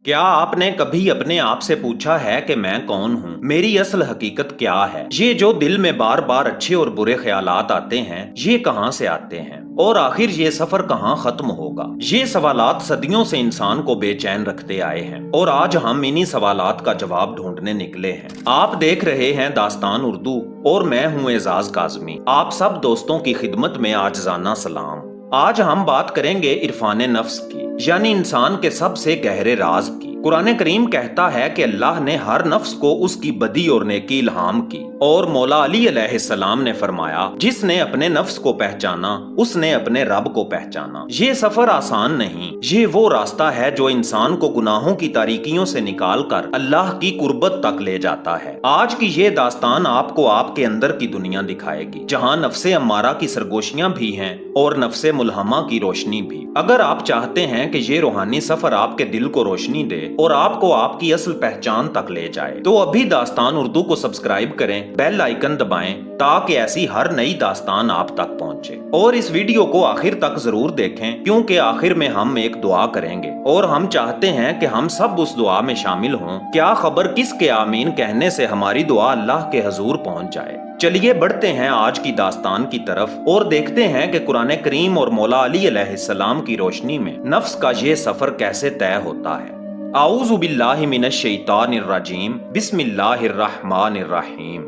क्या आपने कभी अपने आप से पूछा है कि मैं कौन हूँ, मेरी असल हकीकत क्या है? ये जो दिल में बार बार अच्छे और बुरे ख्यालात आते हैं, ये कहाँ से आते हैं और आखिर ये सफर कहाँ खत्म होगा? ये सवालात सदियों से इंसान को बेचैन रखते आए हैं और आज हम इन्हीं सवालात का जवाब ढूंढने निकले हैं। आप देख रहे हैं दास्तान उर्दू और मैं हूँ एजाज काजमी। आप सब दोस्तों की खिदमत में आजिज़ाना सलाम। आज हम बात करेंगे इरफान नफ्स की, यानी इंसान के सबसे गहरे राज की। कुरान करीम कहता है कि अल्लाह ने हर नफ्स को उसकी बदी और नेकी इल्हाम की और मौला अली अलैहिस्सलाम ने फरमाया, जिसने अपने नफ्स को पहचाना उसने अपने रब को पहचाना। ये सफर आसान नहीं, ये वो रास्ता है जो इंसान को गुनाहों की तारीकियों से निकाल कर अल्लाह की कुर्बत तक ले जाता है। आज की ये दास्तान आपको आपके अंदर की दुनिया दिखाएगी, जहाँ नफ्से अम्मारा की सरगोशियां भी हैं और नफ्से मुल्हमा की रोशनी भी। अगर आप चाहते हैं कि ये रूहानी सफर आपके दिल को रोशनी दे और आपको आपकी असल पहचान तक ले जाए, तो अभी दास्तान उर्दू को सब्सक्राइब करें, बेल आइकन दबाएं ताकि ऐसी हर नई दास्तान आप तक पहुंचे। और इस वीडियो को आखिर तक जरूर देखें, क्योंकि आखिर में हम एक दुआ करेंगे और हम चाहते हैं कि हम सब उस दुआ में शामिल हों। क्या खबर किसके आमीन कहने से हमारी दुआ अल्लाह के हजूर पहुंच जाए। चलिए बढ़ते हैं आज की दास्तान की तरफ और देखते हैं कि कुरान करीम और मौला अली अलैहिस्सलाम की रोशनी में नफ्स का ये सफर कैसे तय होता है। आऊज़ु बिल्लाहि मिनश शैतानिर रजीम, बिस्मिल्लाहिर रहमानिर रहीम।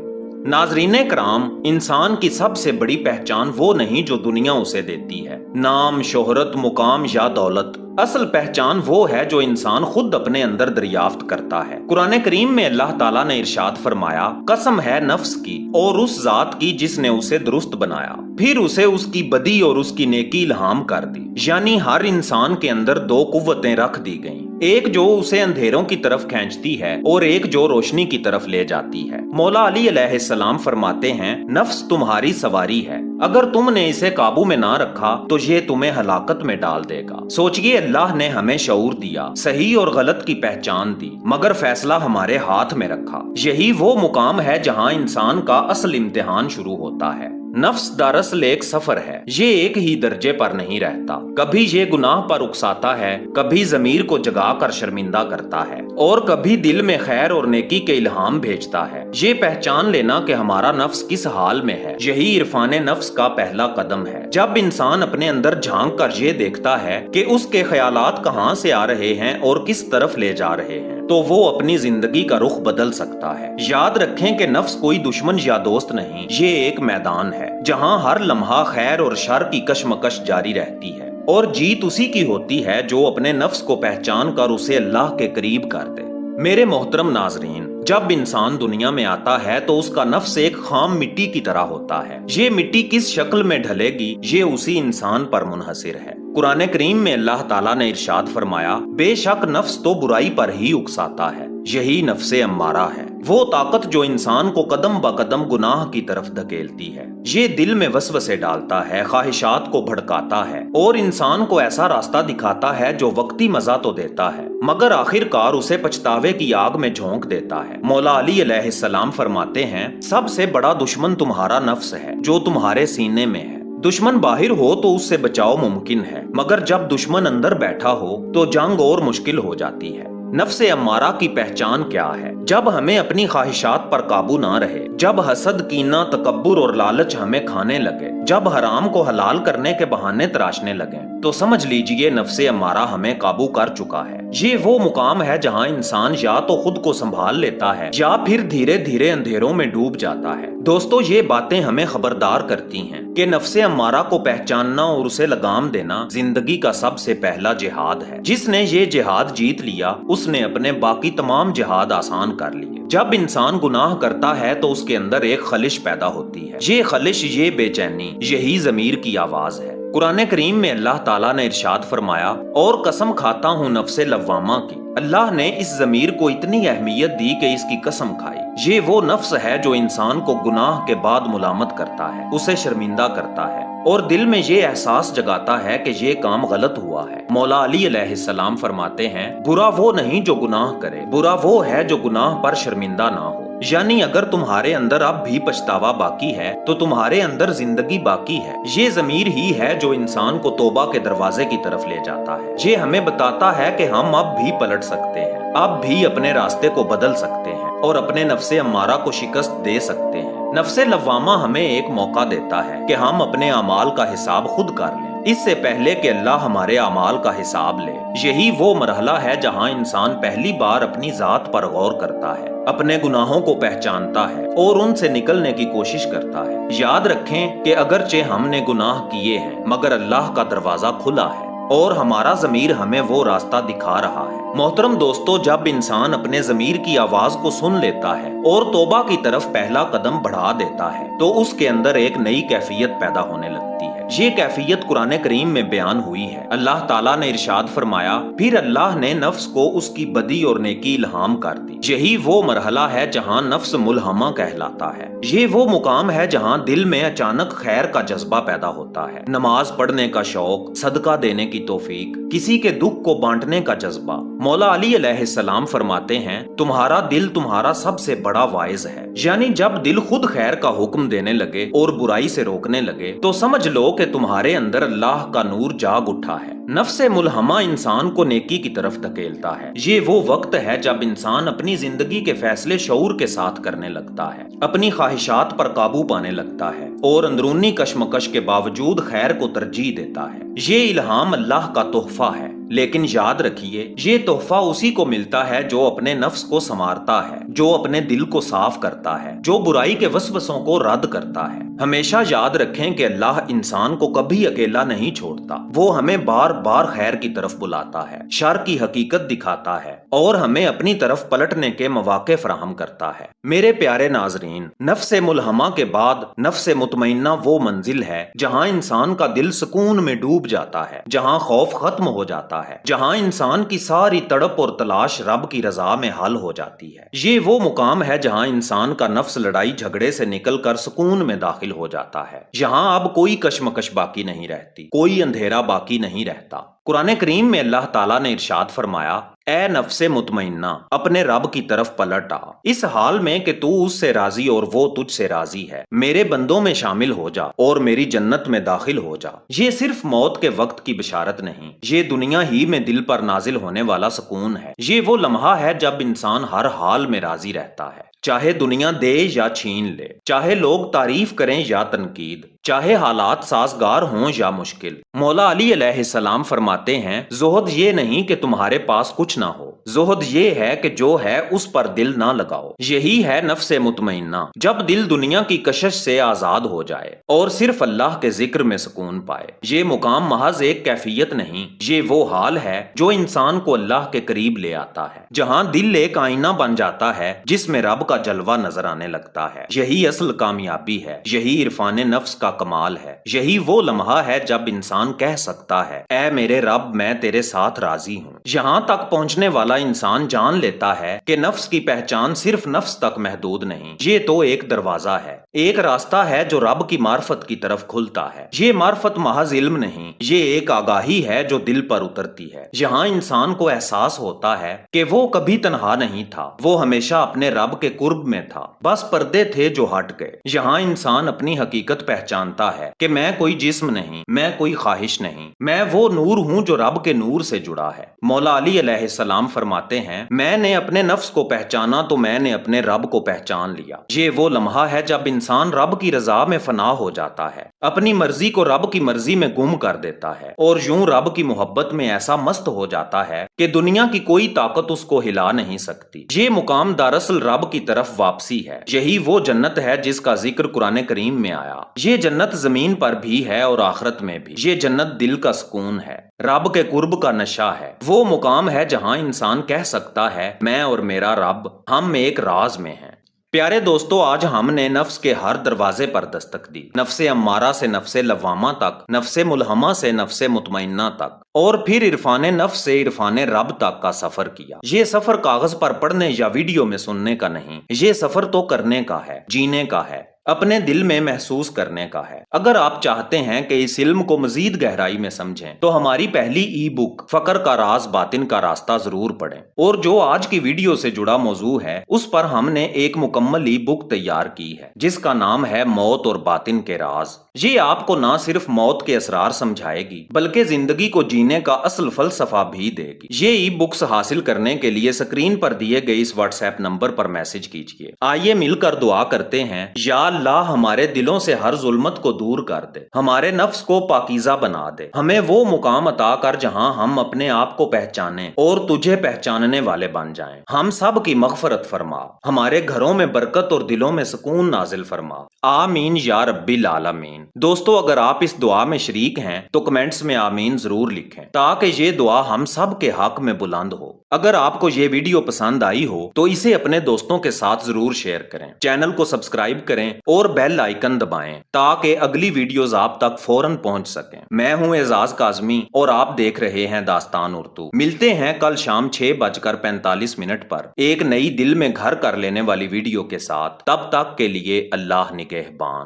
नाज़रीने कराम, इंसान की सबसे बड़ी पहचान वो नहीं जो दुनिया उसे देती है, नाम, शोहरत, मुकाम या दौलत। असल पहचान वो है जो इंसान खुद अपने अंदर दरियाफ्त करता है। कुरान करीम में अल्लाह ताला ने इरशाद फरमाया, कसम है नफ्स की और उस जात की जिसने उसे दुरुस्त बनाया, फिर उसे उसकी बदी और उसकी नेकी इल्हाम कर दी। यानी हर इंसान के अंदर दो कुव्वतें रख दी गईं, एक जो उसे अंधेरों की तरफ खींचती है और एक जो रोशनी की तरफ ले जाती है। मौला अली अलैहिस्सलाम फरमाते हैं, नफ्स तुम्हारी सवारी है, अगर तुमने इसे काबू में ना रखा तो ये तुम्हें हलाकत में डाल देगा। सोचिए, अल्लाह ने हमें शऊर दिया, सही और गलत की पहचान दी, मगर फैसला हमारे हाथ में रखा। यही वो मुकाम है जहाँ इंसान का असल इम्तिहान शुरू होता है। नफ्स दरअसल एक सफर है, ये एक ही दर्जे पर नहीं रहता। कभी ये गुनाह पर उकसाता है, कभी जमीर को जगा कर शर्मिंदा करता है और कभी दिल में खैर और नेकी के इल्हाम भेजता है। ये पहचान लेना कि हमारा नफ्स किस हाल में है, यही इरफान नफ्स का पहला कदम है। जब इंसान अपने अंदर झांक कर ये देखता है कि उसके ख्यालात कहाँ से आ रहे हैं और किस तरफ ले जा रहे हैं, तो वो अपनी जिंदगी का रुख बदल सकता है। याद रखें कि नफ्स कोई दुश्मन या दोस्त नहीं, ये एक मैदान है जहां हर लम्हा खैर और शर की कशमकश जारी रहती है और जीत उसी की होती है जो अपने नफ्स को पहचान कर उसे अल्लाह के करीब कर दे। मेरे मोहतरम नाजरीन, जब इंसान दुनिया में आता है तो उसका नफ्स एक खाम मिट्टी की तरह होता है। ये मिट्टी किस शक्ल में ढलेगी ये उसी इंसान पर मुनहसिर है। कुरान करीम में अल्लाह ताला ने इरशाद फरमाया, बेशक नफ्स तो बुराई पर ही उकसाता है, यही नफ्से अम्मारा है, वो ताकत जो इंसान को कदम ब कदम गुनाह की तरफ धकेलती है। ये दिल में वसवसे डालता है, ख्वाहिशात को भड़काता है और इंसान को ऐसा रास्ता दिखाता है जो वक्ती मजा तो देता है, मगर आखिरकार उसे पछतावे की आग में झोंक देता है। मौला अली अलैहिस्सलाम फरमाते हैं, सबसे बड़ा दुश्मन तुम्हारा नफ्स है जो तुम्हारे सीने में है। दुश्मन बाहर हो तो उससे बचाव मुमकिन है, मगर जब दुश्मन अंदर बैठा हो तो जंग और मुश्किल हो जाती है। नफ्से अम्मारा की पहचान क्या है? जब हमें अपनी ख्वाहिशात पर काबू ना रहे, जब हसद, कीना, तकब्बुर और लालच हमें खाने लगे, जब हराम को हलाल करने के बहाने तराशने लगे, तो समझ लीजिए नफ्से अम्मारा हमें काबू कर चुका है। ये वो मुकाम है जहाँ इंसान या तो खुद को संभाल लेता है या फिर धीरे धीरे अंधेरों में डूब जाता है। दोस्तों, ये बातें हमें खबरदार करती हैं कि नफ्से अम्मारा को पहचानना और उसे लगाम देना जिंदगी का सबसे पहला जिहाद है। जिसने ये जिहाद जीत लिया उसने अपने बाकी तमाम जिहाद आसान कर लिए। जब इंसान गुनाह करता है तो उसके अंदर एक खलिश पैदा होती है। ये खलिश, ये बेचैनी, यही ज़मीर की आवाज है। कुरान करीम में अल्लाह ताला ने इरशाद फरमाया, और कसम खाता हूँ नफ्से लव्वामा की, अल्लाह ने इस ज़मीर को इतनी अहमियत दी कि इसकी कसम खाई। ये वो नफ्स है जो इंसान को गुनाह के बाद मुलामत करता है, उसे शर्मिंदा करता है और दिल में ये एहसास जगाता है कि ये काम गलत हुआ है। मौला अली अलैहिस्सलाम फरमाते हैं, बुरा वो नहीं जो गुनाह करे, बुरा वो है जो गुनाह पर शर्मिंदा ना हो। यानी अगर तुम्हारे अंदर अब भी पछतावा बाकी है तो तुम्हारे अंदर जिंदगी बाकी है। ये ज़मीर ही है जो इंसान को तौबा के दरवाजे की तरफ ले जाता है। ये हमें बताता है कि हम अब भी पलट सकते हैं, अब भी अपने रास्ते को बदल सकते हैं और अपने नफ्से अम्मारा को शिकस्त दे सकते हैं। नफ्से लव्वामा हमें एक मौका देता है कि हम अपने अमाल का हिसाब खुद कर लें, इससे पहले कि अल्लाह हमारे अमाल का हिसाब ले। यही वो मरहला है जहां इंसान पहली बार अपनी जात पर गौर करता है, अपने गुनाहों को पहचानता है और उनसे निकलने की कोशिश करता है। याद रखें कि अगरचे हमने गुनाह किए हैं मगर अल्लाह का दरवाजा खुला है और हमारा ज़मीर हमें वो रास्ता दिखा रहा है। मोहतरम दोस्तों, जब इंसान अपने ज़मीर की आवाज को सुन लेता है और तौबा की तरफ पहला कदम बढ़ा देता है तो उसके अंदर एक नई कैफियत पैदा होने लगती है। ये कैफियत कुरान करीम में बयान हुई है। अल्लाह ताला ने इरशाद फरमाया, फिर अल्लाह ने नफ्स को उसकी बदी और नेकी इल्हाम कर दी। यही वो मरहला है जहाँ नफ्स मुल्हमा कहलाता है। ये वो मुकाम है जहाँ दिल में अचानक खैर का जज्बा पैदा होता है, नमाज पढ़ने का शौक, सदका देने की तौफीक, किसी के दुख को बांटने का जज्बा। मौला अली अलैहिस्सलाम फरमाते हैं, तुम्हारा दिल तुम्हारा सबसे बड़ा वाइज है। यानी जब दिल खुद खैर का हुक्म देने लगे और बुराई से रोकने लगे तो समझ लो कि तुम्हारे अंदर अल्लाह का नूर जाग उठा है। नफ्से मुल्हमा इंसान को नेकी की तरफ धकेलता है। ये वो वक्त है जब इंसान अपनी जिंदगी के फैसले शऊर के साथ करने लगता है, अपनी ख्वाहिशात पर काबू पाने लगता है और अंदरूनी कश्मकश के बावजूद खैर को तरजीह देता है। ये इल्हाम अल्लाह का तोहफा है, लेकिन याद रखिए ये तोहफा उसी को मिलता है जो अपने नफ्स को संवारता है, जो अपने दिल को साफ करता है, जो बुराई के वसवसों को रद्द करता है। हमेशा याद रखें कि अल्लाह इंसान को कभी अकेला नहीं छोड़ता। वो हमें बार बार खैर की तरफ बुलाता है, शर की हकीकत दिखाता है और हमें अपनी तरफ पलटने के मौके फराहम करता है। मेरे प्यारे नाजरीन, नफ्से मुल्हमा के बाद नफ्से मुतमइन्ना वो मंजिल है जहाँ इंसान का दिल सुकून में डूब जाता है, जहाँ खौफ खत्म हो जाता है, जहाँ इंसान की सारी तड़प और तलाश रब की रजा में हल हो जाती है। ये वो मुकाम है जहाँ इंसान का नफ्स लड़ाई झगड़े से निकल कर सुकून में दाखिल हो जाता है। यहाँ अब कोई कश्मकश बाकी नहीं रहती, कोई अंधेरा बाकी नहीं रहता। कुरान करीम में अल्लाह ताला ने इरशाद फरमाया, ए नफ्से मुतमइन्ना, अपने रब की तरफ पलट आ, इस हाल में कि तू उससे राजी और वो तुझसे राजी है। मेरे बंदों में शामिल हो जा और मेरी जन्नत में दाखिल हो जा। ये सिर्फ मौत के वक्त की बिशारत नहीं, ये दुनिया ही में दिल पर नाजिल होने वाला सुकून है। ये वो लम्हा है जब इंसान हर हाल में राजी रहता है, चाहे दुनिया दे या छीन ले, चाहे लोग तारीफ करें या तनकीद, चाहे हालात साजगार हों या मुश्किल। मौला अली अलैहिस्सलाम फरमाते हैं, ज़ुहद ये नहीं कि तुम्हारे पास कुछ ना हो, ज़ुहद ये है कि जो है उस पर दिल ना लगाओ। यही है नफ्से मुतमइन्ना, जब दिल दुनिया की कशिश से आजाद हो जाए और सिर्फ अल्लाह के जिक्र में सुकून पाए। ये मुकाम महज एक कैफियत नहीं, ये वो हाल है जो इंसान को अल्लाह के करीब ले आता है, जहाँ दिल एक आईना बन जाता है जिसमें रब का जलवा नजर आने लगता है। यही असल कामयाबी है, यही इरफान नफ्स का कमाल है। यही वो लम्हा है जब इंसान कह सकता है, ऐ मेरे रब, मैं तेरे साथ राजी हूँ। यहाँ तक पहुँचने वाला इंसान जान लेता है कि नफ्स की पहचान सिर्फ नफ्स तक महदूद नहीं, ये तो एक दरवाजा है, एक रास्ता है जो रब की मार्फत की तरफ खुलता है। ये मार्फत महज इल्म नहीं, ये एक आगाही है जो दिल पर उतरती है। यहाँ इंसान को एहसास होता है कि वो कभी तन्हा नहीं था, वो हमेशा अपने रब के कुर्ब में था, बस पर्दे थे जो हट गए। यहाँ इंसान अपनी हकीकत पहचानता है कि मैं कोई जिस्म नहीं, मैं कोई ख्वाहिश नहीं, मैं वो नूर हूँ जो रब के नूर से जुड़ा है। मौला अली अलैहिस्सलाम फरमाते हैं, मैंने अपने नफ्स को पहचाना तो मैंने अपने रब को पहचान लिया। ये वो लम्हा है जब इंसान रब की रजा में फना हो जाता है, अपनी मर्जी को रब की मर्जी में गुम कर देता है और यूं रब की मोहब्बत में ऐसा मस्त हो जाता है कि दुनिया की कोई ताकत उसको हिला नहीं सकती। ये मुकाम दरअसल रब की तरफ वापसी है। यही वो जन्नत है जिसका जिक्र कुरान करीम में आया। ये जन्नत जमीन पर भी है और आखिरत में भी। ये जन्नत दिल का सुकून है, रब के कुर्ब का नशा है। वो मुकाम है जहां इंसान कह सकता है, मैं और मेरा रब, हम एक राज में हैं। प्यारे दोस्तों, आज हमने नफ्स के हर दरवाजे पर दस्तक दी, नफ्से अम्मारा से नफ्से लवामा तक, नफ्से मुल्हमा से नफ्से मुतमइन्ना तक, और फिर इरफान नफ्स से इरफान रब तक का सफर किया। ये सफर कागज पर पढ़ने या वीडियो में सुनने का नहीं, ये सफर तो करने का है, जीने का है। अपने दिल में महसूस करने का है। अगर आप चाहते हैं कि इस इल्म को मजीद गहराई में समझें तो हमारी पहली ई बुक फकर का राज बातिन का रास्ता जरूर पढ़ें। और जो आज की वीडियो से जुड़ा मौजू है उस पर हमने एक मुकम्मल ई बुक तैयार की है जिसका नाम है मौत और बातिन के राज। ये आपको ना सिर्फ मौत के असरार समझाएगी बल्कि जिंदगी को जीने का असल फलसफा भी देगी। ये ई बुक्स हासिल करने के लिए स्क्रीन पर दिए गए इस व्हाट्सएप नंबर पर मैसेज कीजिए। आइए मिलकर दुआ करते हैं, या अल्लाह हमारे दिलों से हर जुल्मत को दूर कर दे, हमारे नफ्स को पाकीज़ा बना दे, हमें वो मुकाम अता कर जहां हम अपने आप को पहचाने और तुझे पहचानने वाले बन जाएं। हम सब की मगफरत फरमा, हमारे घरों में बरकत और दिलों में सुकून नाजिल फरमा। आमीन या रब्बिल आलमीन। दोस्तों, अगर आप इस दुआ में शरीक हैं तो कमेंट्स में आमीन जरूर लिखें ताकि ये दुआ हम सब के हक में बुलंद हो। अगर आपको ये वीडियो पसंद आई हो तो इसे अपने दोस्तों के साथ जरूर शेयर करें, चैनल को सब्सक्राइब करें और बेल आइकन दबाएं ताकि अगली वीडियोस आप तक फौरन पहुंच सकें। मैं हूं एजाज काज़मी और आप देख रहे हैं दास्तान उर्दू। मिलते हैं कल शाम 6:45 पर एक नई दिल में घर कर लेने वाली वीडियो के साथ। तब तक के लिए अल्लाह निगहबान।